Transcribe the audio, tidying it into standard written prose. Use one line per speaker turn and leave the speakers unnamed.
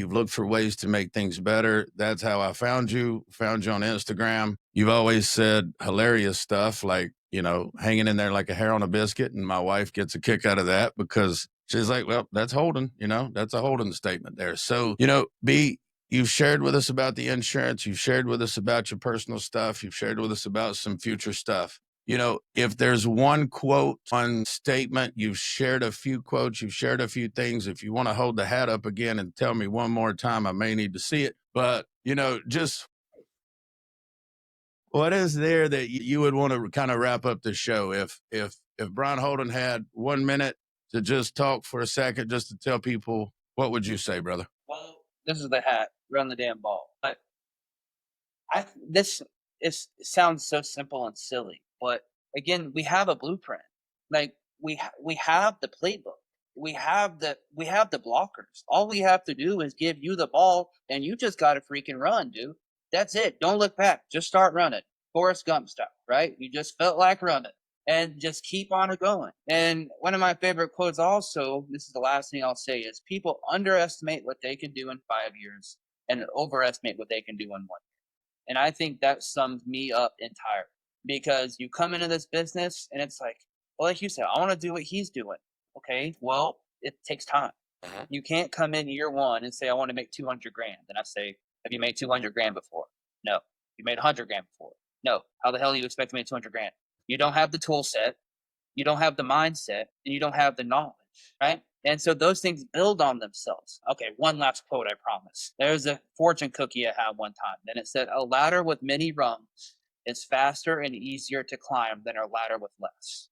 You've looked for ways to make things better. That's how I found you on Instagram. You've always said hilarious stuff like, hanging in there like a hair on a biscuit. And my wife gets a kick out of that because she's like, well, that's Holden, that's a Holden statement there. So, B, you've shared with us about the insurance. You've shared with us about your personal stuff. You've shared with us about some future stuff. If there's one quote, one statement, you've shared a few quotes, you've shared a few things. If you want to hold the hat up again and tell me one more time, I may need to see it. But, just what is there that you would want to kind of wrap up the show? If Brian Holden had 1 minute to just talk for a second, just to tell people, what would you say, brother?
Well, this is the hat. Run the damn ball. But this sounds so simple and silly, but again, we have a blueprint. Like we have the playbook. We have the blockers. All we have to do is give you the ball, and you just got to freaking run, dude. That's it. Don't look back. Just start running. Forrest Gump style, right? You just felt like running, and just keep on it going. And one of my favorite quotes, also, this is the last thing I'll say, is people underestimate what they can do in 5 years and overestimate what they can do in 1 year. And I think that sums me up entirely, because you come into this business and it's like, well, like you said, I want to do what he's doing. Okay, well, it takes time. You can't come in year one and say, I want to make 200 grand. And I say, have you made 200 grand before? No. You made 100 grand before? No. How the hell do you expect to make 200 grand? You don't have the tool set, you don't have the mindset, and you don't have the knowledge, right? And so those things build on themselves. Okay, one last quote, I promise. There's a fortune cookie I had one time, and it said, a ladder with many rungs is faster and easier to climb than a ladder with less.